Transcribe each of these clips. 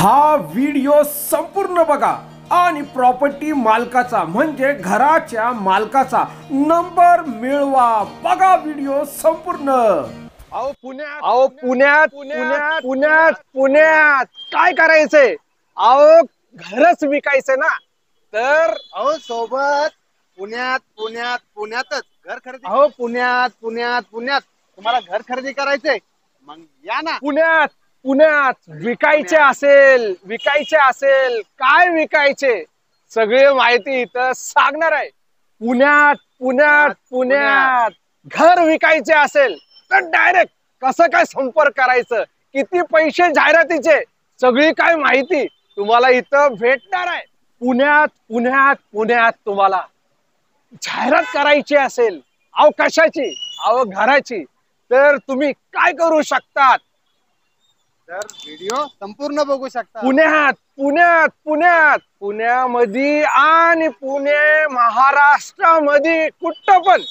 हा व्हिडिओ संपूर्ण बघा आणि प्रॉपर्टी मालकाचा म्हणजे घराच्या मालकाचा नंबर मिळवा। बघा व्हिडिओ संपूर्ण। पुण्यात काय करायचंय? अहो घरच विकायचंय ना, तर सोबत पुण्यातच घर खरेदी पुण्यात तुम्हाला घर खरेदी करायचंय मग या ना। पुण्यात विकायचे असेल काय विकायचे सगळे माहिती इथं सांगणार आहे। पुण्यात घर विकायचे असेल तर डायरेक्ट कसं काय संपर्क करायचं, किती पैसे जाहिरातीचे, सगळी काय माहिती तुम्हाला इथं भेटणार आहे। पुण्यात तुम्हाला जाहिरात करायची असेल, अहो कशाची, अहो घराची, तर तुम्ही काय करू शकतात? तर व्हिडिओ संपूर्ण बघू शकता। पुण्यामध्ये आणि पुणे महाराष्ट्रामध्ये कुठं पण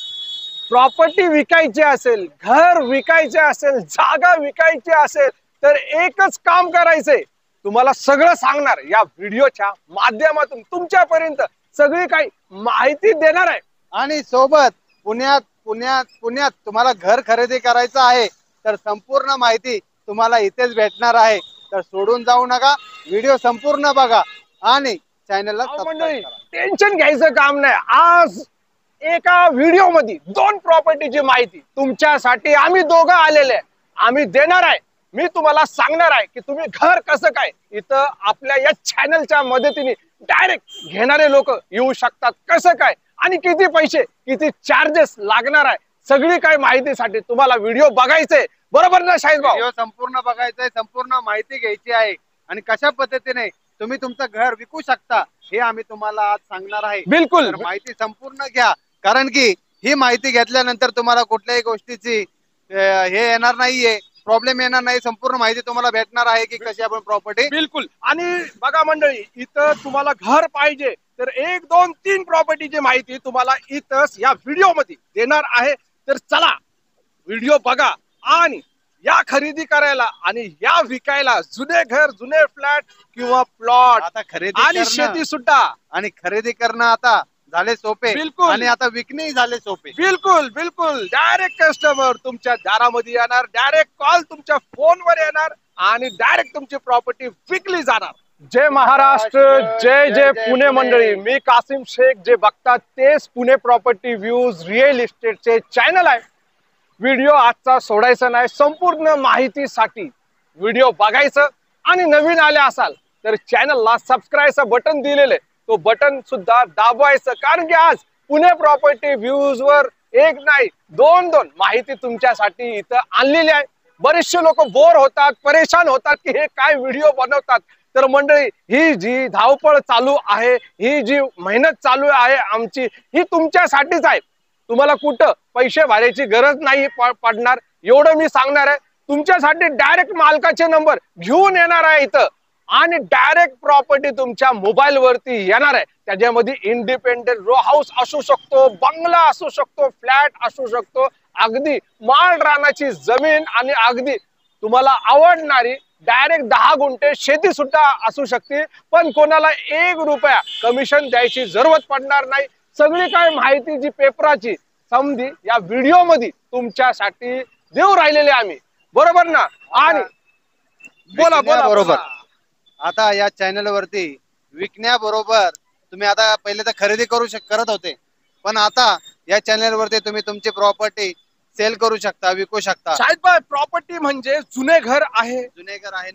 प्रॉपर्टी विकायची असेल, घर विकायचे असेल, जागा विकायची असेल तर एकच काम करायचंय, तुम्हाला सगळं सांगणार या व्हिडिओच्या माध्यमातून, तुमच्यापर्यंत सगळी काही माहिती देणार आहे। आणि सोबत पुण्यात तुम्हाला घर खरेदी करायचं आहे तर संपूर्ण माहिती तुम्हाला इथेच भेटणार आहे। तर सोडून जाऊ नका, व्हिडिओ संपूर्ण बघा आणि चॅनलला सबस्क्राइब करा। टेन्शन घ्यायचं काम नाही। आज एका व्हिडिओ मध्ये 2 प्रॉपर्टीची माहिती तुमच्यासाठी आम्ही दोघं आलेले आहे, आम्ही देणार आहे। मी तुम्हाला सांगणार आहे की तुम्ही घर कसं काय इथं आपल्या या चॅनलच्या मदतीने डायरेक्ट घेणारे लोक येऊ शकतात, कसं काय आणि किती पैसे किती चार्जेस लागणार आहे, सगळी काय माहितीसाठी तुम्हाला व्हिडिओ बघायचे, बरोबर ना शाहीद भाऊ? व्हिडिओ संपूर्ण बघायचंय, संपूर्ण माहिती घ्यायची आहे आणि कशा पद्धतीने तुम्ही तुमचं घर विकू शकता हे आम्ही तुम्हाला आज सांगणार आहे। बिलकुल माहिती संपूर्ण घ्या, कारण की ही माहिती घेतल्यानंतर तुम्हाला कुठल्याही गोष्टीची हे येणार नाहीये, प्रॉब्लेम येणार नाही। संपूर्ण माहिती तुम्हाला भेटणार आहे की कशी आपण प्रॉपर्टी। बिलकुल। आणि बघा मंडळी, इथं तुम्हाला घर पाहिजे तर 1 2 3 प्रॉपर्टीची माहिती तुम्हाला इथंच या व्हिडिओ मध्ये देणार आहे। तर चला व्हिडिओ बघा आणि या खरेदी करायला आणि या विकायला जुने घर, जुने फ्लॅट किंवा प्लॉट आता खरेदी आणि शेती सुद्धा आणि खरेदी करणं आता झाले सोपे, बिलकुल। आणि आता विकणे झाले सोपे। बिलकुल डायरेक्ट कस्टमर तुमच्या दारामध्ये येणार, डायरेक्ट कॉल तुमच्या फोनवर येणार आणि डायरेक्ट तुमची प्रॉपर्टी विकली जाणार। जय महाराष्ट्र, जय पुणे मंडळी। मी कासिम शेख, जे बघतात तेच पुणे प्रॉपर्टी व्ह्यूज रिअल इस्टेटचे चॅनल आहे। व्हिडिओ आजचा सोडायचा नाही, संपूर्ण माहितीसाठी व्हिडिओ बघायचं आणि नवीन आले असाल तर चॅनलला सबस्क्राईबचं बटन दिलेले तो बटन सुद्धा दाबवायचं, कारण की आज पुणे प्रॉपर्टी व्ह्यूज वर 1 नाही 2 माहिती तुमच्यासाठी इथं आणलेली आहे। बरेचसे लोक बोर होतात, परेशान होतात की हे काय व्हिडिओ बनवतात। तर मंडळी, ही जी धावपळ चालू आहे, ही जी मेहनत चालू आहे आमची, ही तुमच्यासाठीच आहे। तुम्हाला कुठं पैसे भरायची गरज नाही पडणार, एवढं मी सांगणार आहे। तुमच्यासाठी डायरेक्ट मालकाचे नंबर घेऊन येणार आहे इथं आणि डायरेक्ट प्रॉपर्टी तुमच्या मोबाईल वरती येणार आहे। त्याच्यामध्ये इंडिपेंडेंट रो हाऊस असू शकतो, बंगला असू शकतो, फ्लॅट असू शकतो, अगदी माळ रानाची जमीन आणि अगदी तुम्हाला आवडणारी डायरेक्ट 10 गुंठे शेती सुद्धा असू शकते। पण कोणाला 1 रुपया कमिशन द्यायची जरूरत पडणार नाही। सगळी काय माहिती जी पेपराची समधी या व्हिडिओ मध्ये तुमच्यासाठी देऊ राहिलेले आम्ही, बरोबर ना? आणि बोला बरोबर। आता या चॅनल वरती विकण्याबरोबर तुम्ही आता पहिले तर खरेदी करत होते, पण आता या चॅनल वरती तुम्ही तुमची प्रॉपर्टी सेल करू शकता, विकू शकता। शाहिद भाई, प्रॉपर्टी म्हणजे जुने घर आहे,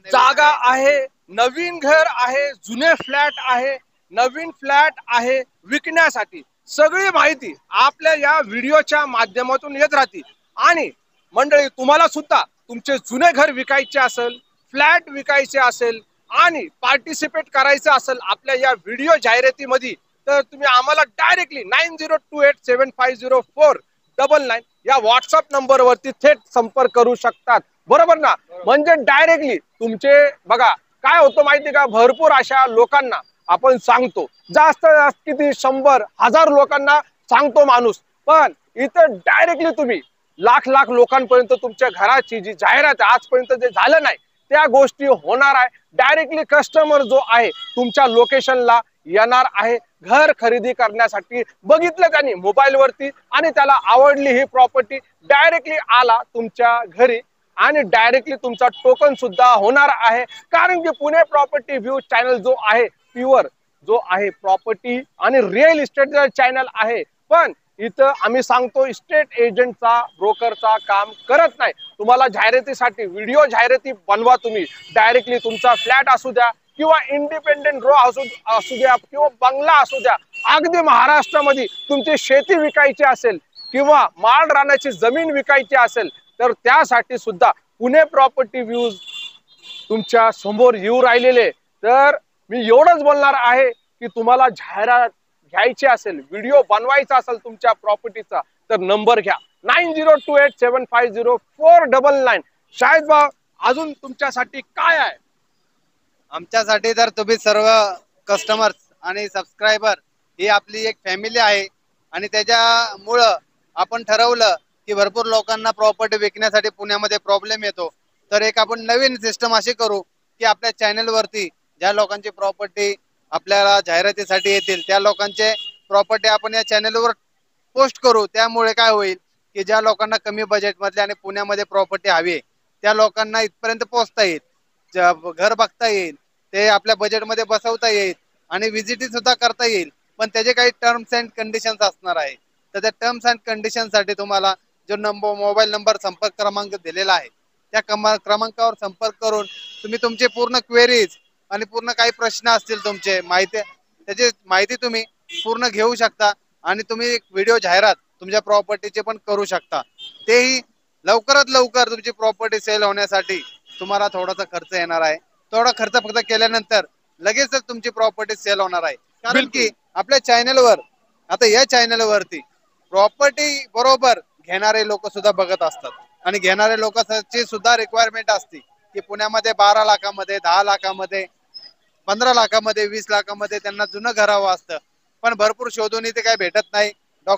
जागा आहे, नवीन घर आहे, जुने फ्लॅट आहे, नवीन फ्लॅट आहे, विकण्यासाठी सगळी माहिती आपल्या या व्हिडिओच्या माध्यमातून येत राहते। आणि मंडळी, तुम्हाला सुद्धा तुमचे जुने घर विकायचे असेल, फ्लॅट विकायचे असेल आणि पार्टिसिपेट करायचं असेल आपल्या या व्हिडिओ जाहिरातीमध्ये, तर तुम्ही आम्हाला डायरेक्टली 9028750499 या व्हॉट्सअप नंबर वरती थेट संपर्क करू शकतात, बरोबर ना? म्हणजे डायरेक्टली तुमचे, बघा काय होतं माहिती का, भरपूर अशा लोकांना आपण सांगतो, जास्त किती 100,000 लोकांना सांगतो माणूस, पण इथं डायरेक्टली तुम्ही लाख लोकांपर्यंत तुमच्या घराची जी जाहिरात आजपर्यंत जे झालं नाही त्या गोष्टी होणार आहे। डायरेक्टली कस्टमर जो आहे तुमच्या लोकेशनला येणार आहे घर खरेदी करण्यासाठी। बघितलं त्यांनी मोबाईल वरती आणि त्याला आवडली ही प्रॉपर्टी, डायरेक्टली आला तुमच्या घरी आणि डायरेक्टली तुमचा टोकन सुद्धा होणार आहे। कारण की पुणे प्रॉपर्टी व्ह्यू चॅनल जो आहे प्युअर जो आहे प्रॉपर्टी आणि रिअल इस्टेटचा चॅनल आहे, पण इथं आम्ही सांगतो इस्टेट एजंटचा ब्रोकरचा काम करत नाही। तुम्हाला जाहिरातीसाठी व्हिडिओ जाहिराती बनवा, तुम्ही डायरेक्टली तुमचा फ्लॅट असू द्या किंवा इंडिपेंडेंट रो असू द्या किंवा बंगला असू द्या, अगदी महाराष्ट्रामध्ये तुमची शेती विकायची असेल किंवा माळ रानाची जमीन विकायची असेल तर त्यासाठी सुद्धा पुणे प्रॉपर्टी व्ह्यूज तुमच्या समोर येऊ राहिलेले। तर मी एवढंच बोलणार आहे की तुम्हाला जाहिरात घ्यायची असेल, व्हिडिओ बनवायचा असेल तुमच्या प्रॉपर्टीचा, तर नंबर घ्या 9028750499। शाहिद भाऊ, अजून तुमच्यासाठी काय आहे? आमच्यासाठी तर तुम्ही सर्व कस्टमर्स आणि सबस्क्रायबर ही आपली एक फॅमिली आहे आणि त्याच्यामुळं आपण ठरवलं की भरपूर लोकांना प्रॉपर्टी विकण्यासाठी पुण्यामध्ये प्रॉब्लेम येतो, तर एक आपण नवीन सिस्टम अशी करू की आपल्या चॅनल वरती ज्या लोकांची प्रॉपर्टी आपल्याला जाहिरातीसाठी येतील त्या लोकांचे प्रॉपर्टी आपण या चॅनलवर पोस्ट करू। त्यामुळे काय होईल की ज्या लोकांना कमी बजेट मधले आणि पुण्यामध्ये प्रॉपर्टी हवी आहे त्या लोकांना इथपर्यंत पोहोचता येईल, घर बघता येईल, ते आपल्या बजेटमध्ये बसवता येईल आणि व्हिजिटिंग सुद्धा करता येईल। पण त्याचे काही टर्म्स अँड कंडिशन्स असणार आहे, तर त्या टर्म्स अँड कंडिशन साठी तुम्हाला जो मोबाईल नंबर संपर्क क्रमांक दिलेला आहे त्या क्रमांकावर संपर्क करून तुम्ही तुमचे पूर्ण क्वेरीज आणि पूर्ण काही प्रश्न असतील तुमचे त्याची माहिती तुम्ही पूर्ण घेऊ शकता आणि तुम्ही व्हिडिओ जाहिरात तुमच्या प्रॉपर्टीचे पण करू शकता। तेही लवकरात लवकर तुमची प्रॉपर्टी सेल होण्यासाठी तुम्हाला थोडासा खर्च येणार आहे, थोडा खर्च फक्त केल्यानंतर लगेचच तुमची प्रॉपर्टी सेल होणार आहे। कारण की आपल्या चॅनलवर आता या चॅनलवरती प्रॉपर्टी बरोबर घेणारे लोक सुद्धा बघत असतात आणि घेणारे लोकांची सुद्धा रिक्वायरमेंट असते की पुण्यामध्ये 12 लाखामध्ये 10 लाखामध्ये 15 लाखामध्ये 20 लाखामध्ये त्यांना जुनं घर हवं असतं, पण भरपूर शोधून ते काही भेटत नाही।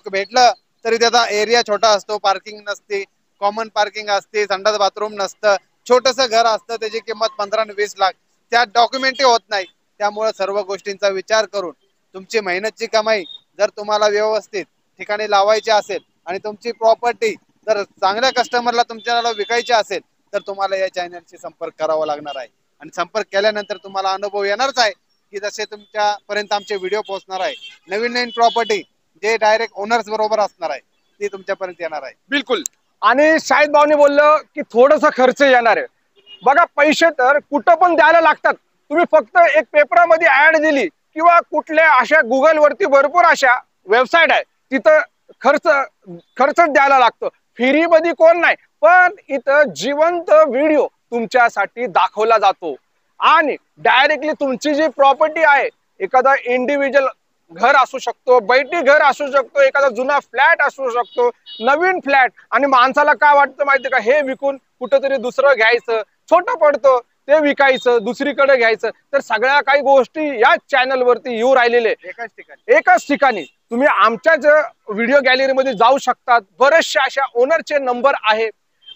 भेटलं तरी त्याचा एरिया छोटा असतो, पार्किंग नसते, कॉमन पार्किंग असते, संडास बाथरूम नसतं, छोटस घर असतं, त्याची किंमत 15 आणि 20 लाख, त्यात डॉक्युमेंटही होत नाही। त्यामुळे सर्व गोष्टींचा विचार करून तुमची मेहनतची कमाई जर तुम्हाला व्यवस्थित ठिकाणी लावायची असेल आणि तुमची प्रॉपर्टी जर चांगल्या कस्टमरला तुमच्याला विकायची असेल तर तुम्हाला या चॅनलशी संपर्क करावा लागणार आहे आणि संपर्क केल्यानंतर तुम्हाला अनुभव येणारच आहे की जसे तुमच्यापर्यंत आमचे व्हिडिओ पोहोचणार आहे, नवीन प्रॉपर्टी जे डायरेक्ट ओनर्स बरोबर असणार आहे ती तुमच्यापर्यंत येणार आहे। बिलकुल। आणि शाहिद भाऊने बोललं की थोडासा खर्च येणार आहे। बघा, पैसे तर कुठं पण द्यायला लागतात। तुम्ही फक्त एक पेपरामध्ये ऍड दिली किंवा कुठल्या अशा गुगल वरती भरपूर अशा वेबसाईट आहे, तिथं खर्च द्यायला लागतो। फ्री मध्ये कोण नाही, पण इथं जिवंत व्हिडिओ तुमच्यासाठी दाखवला जातो आणि डायरेक्टली तुमची जी प्रॉपर्टी आहे, एखादा इंडिव्हिज्युअल घर असू शकतो, बैठी घर असू शकतो, एखादा जुना फ्लॅट असू शकतो, नवीन फ्लॅट, आणि माणसाला काय वाटतं माहिती का, हे विकून कुठंतरी दुसरं घ्यायचं, छोटं पडतं ते विकायचं, दुसरीकडे घ्यायचं। तर सगळ्या काही गोष्टी या चॅनल वरती येऊ राहिलेले एकाच ठिकाणी। तुम्ही आमच्याच व्हिडिओ गॅलरीमध्ये जाऊ शकतात, बरेचशे अशा ओनरचे नंबर आहे,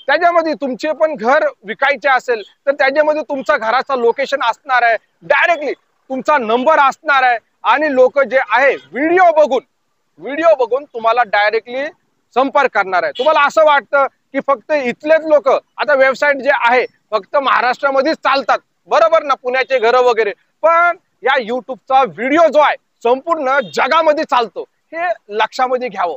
त्याच्यामध्ये तुमचे पण घर विकायचे असेल तर त्याच्यामध्ये तुमचा घराचा लोकेशन असणार आहे, डायरेक्टली तुमचा नंबर असणार आहे आणि लोक जे आहे व्हिडिओ बघून तुम्हाला डायरेक्टली संपर्क करणार आहे। तुम्हाला असं वाटतं की फक्त इथलेच लोक आता वेबसाईट जे आहे फक्त महाराष्ट्रामध्येच चालतात, बरोबर ना, पुण्याचे घर वगैरे, पण या युट्यूबचा व्हिडिओ जो आहे संपूर्ण जगामध्ये चालतो, हे लक्षामध्ये घ्यावं।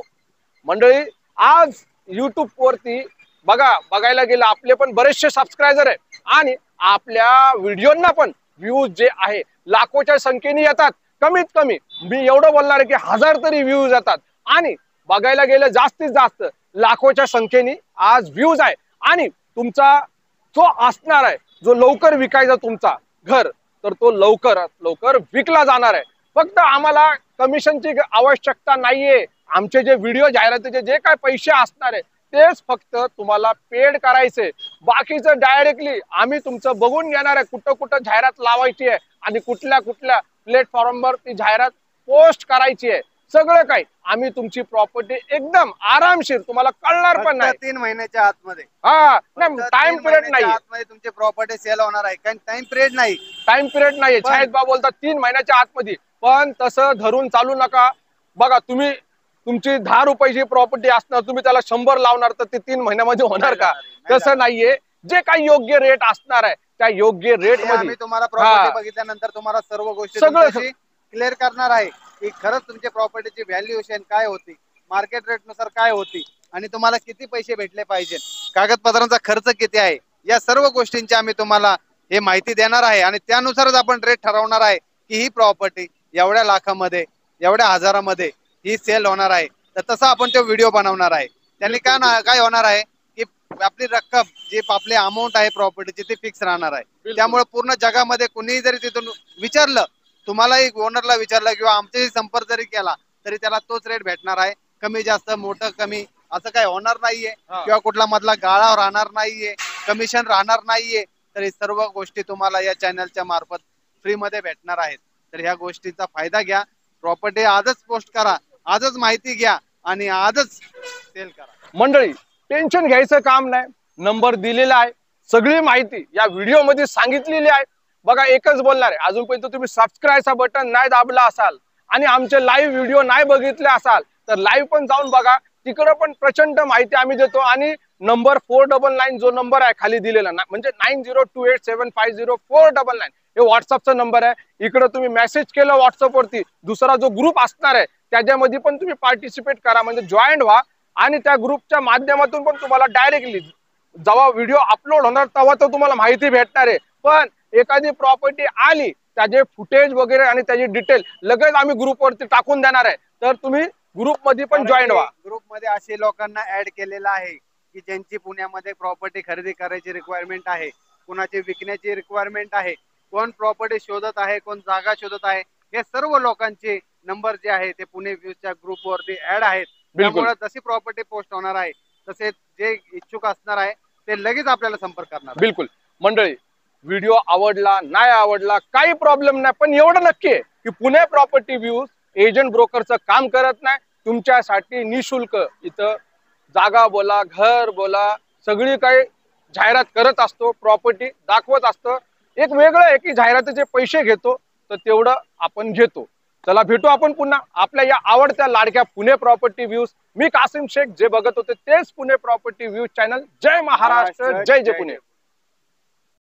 मंडळी, आज युट्यूब वरती बघायला गेलं आपले पण बरेचसे सबस्क्रायबर आहे आणि आपल्या व्हिडिओंना पण व्ह्यूज जे आहे लाखोच्या संख्येने येतात। कमीत कमी मी एवढं बोलणार आहे की 1000 तरी व्ह्यूज येतात आणि बघायला गेलं जास्तीत जास्त लाखोच्या संख्येने आज व्ह्यूज आहे। आणि तुमचा जो असणार आहे, जो लवकर विकायचा तुमचा घर, तर तो लवकरात लवकर विकला जाणार आहे। फक्त आम्हाला कमिशनची आवश्यकता नाहीये, आमचे जे व्हिडिओ जाहिरातीचे जे काय पैसे असणार आहे तेच फक्त तुम्हाला पेड करायचे, बाकीचं डायरेक्टली आम्ही तुमचं बघून घेणार आहे, कुठं कुठं जाहिरात लावायची आहे आणि कुठल्या कुठल्या प्लॅटफॉर्मवर ती जाहिरात पोस्ट करायची आहे, सगळं काही आम्ही तुमची प्रॉपर्टी एकदम आरामशीर तुम्हाला कळणार पण नाही. 3 महिन्याच्या आतमध्ये हा नाही टाइम पिरियड नाही, आतमध्ये तुमची प्रॉपर्टी सेल होणार आहे. कारण टाइम पिरियड नाही, टाइम पिरियड नाहीये. शाहिद बाबा बोलतात 3 महिन्याच्या आतमध्ये, पण तसं धरून चालू नका. बघा तुम्ही तुमची 10 रुपयाची प्रॉपर्टी असणार, तुम्ही त्याला 100 लावणार तर ते 3 महिन्यामध्ये होणार का? तसं नाहीये. जे काही योग्य रेट असणार आहे त्या योग्य रेट मध्ये आम्ही तुम्हाला प्रॉपर्टी बघितल्यानंतर तुम्हाला सर्व गोष्टी सगळं क्लिअर करणार आहे की खरंच तुमच्या प्रॉपर्टीची व्हॅल्युएशन काय होती, मार्केट रेट नुसार काय होती आणि तुम्हाला किती पैसे भेटले पाहिजे, कागदपत्रांचा खर्च किती आहे, या सर्व गोष्टींची आम्ही तुम्हाला हे माहिती देणार आहे. आणि त्यानुसारच आपण रेट ठरवणार आहे की ही प्रॉपर्टी एवढ्या लाखामध्ये एवढ्या हजारामध्ये ही सेल होणार आहे. तर तसा आपण तो व्हिडिओ बनवणार आहे. त्यांनी काय होणार आहे की आपली रक्कम जी आपली अमाऊंट आहे प्रॉपर्टीची ती फिक्स राहणार आहे. त्यामुळे पूर्ण जगामध्ये कुणीही जरी तिथून विचारलं, तुम्हालाही ओनरला विचारलं किंवा आमच्याशी संपर्क जरी केला तरी त्याला तोच रेट भेटणार आहे. कमी जास्त मोठं कमी असं काही होणार नाहीये किंवा कुठला मधला गाळा राहणार नाहीये, कमिशन राहणार नाहीये. तर हे सर्व गोष्टी तुम्हाला या चॅनलच्या मार्फत फ्री मध्ये भेटणार आहेत. तर ह्या गोष्टीचा फायदा घ्या. प्रॉपर्टी आजच पोस्ट करा, आजच माहिती घ्या आणि आजच सेल करा. मंडळी टेन्शन घ्यायचं काम नाही, नंबर दिलेला आहे, सगळी माहिती या व्हिडिओ मध्ये सांगितलेली आहे. बघा एकच बोलणार आहे, अजूनपर्यंत तुम्ही सबस्क्राईबचा बटन नाही दाबला असाल आणि आमचे लाईव्ह व्हिडिओ नाही बघितले असाल तर लाईव्ह पण जाऊन बघा. तिकडे पण प्रचंड माहिती आम्ही देतो. आणि नंबर 499 जो नंबर आहे खाली दिलेला म्हणजे 9028750499 हे व्हॉट्सअपचा नंबर आहे. इकडे तुम्ही मेसेज केलं व्हॉट्सअप वरती, दुसरा जो ग्रुप असणार आहे त्याच्यामध्ये पण तुम्ही पार्टिसिपेट करा, म्हणजे जॉईन व्हा. आणि त्या ग्रुपच्या माध्यमातून पण तुम्हाला डायरेक्टली जेव्हा व्हिडिओ अपलोड होणार तेव्हा तर तुम्हाला माहिती भेटणार आहे. पण एखादी प्रॉपर्टी आली त्याचे फुटेज वगैरे आणि त्याची डिटेल लगेच आम्ही ग्रुपवरती टाकून देणार आहे. तर तुम्ही ग्रुप मध्ये पण जॉईन व्हा. ग्रुप मध्ये असे लोकांना ऍड केलेलं आहे की ज्यांची पुण्यामध्ये प्रॉपर्टी खरेदी करायची रिक्वायरमेंट आहे, कुणाची विकण्याची रिक्वायरमेंट आहे, कोण प्रॉपर्टी शोधत आहे, कोण जागा शोधत आहे. हे सर्व लोकांचे नंबर जे आहे ते पुणे व्ह्यूजच्या ग्रुप वरती ऍड आहेत. त्यामुळे जशी प्रॉपर्टी पोस्ट होणार आहे तसे जे इच्छुक असणार आहे ते लगेच आपल्याला संपर्क करणार. बिलकुल मंडळी, व्हिडिओ आवडला नाही आवडला काही प्रॉब्लेम नाही, पण एवढं नक्की आहे की पुणे प्रॉपर्टी व्ह्यूज एजंट ब्रोकरचं काम करत नाही. तुमच्यासाठी निशुल्क इथं जागा बोला, घर बोला, सगळी काही जाहिरात करत असतो, प्रॉपर्टी दाखवत असतो. एक वेगळं आहे की जाहिरातीचे पैसे घेतो तर तेवढं आपण घेतो. चला भेटू आपण पुन्हा आपल्या या आवडत्या लाडक्या पुणे प्रॉपर्टी व्ह्यूज. मी कासिम शेख, जे बघत होते तेच पुणे प्रॉपर्टी व्ह्यूज चॅनल. जय महाराष्ट्र, जय जय पुणे.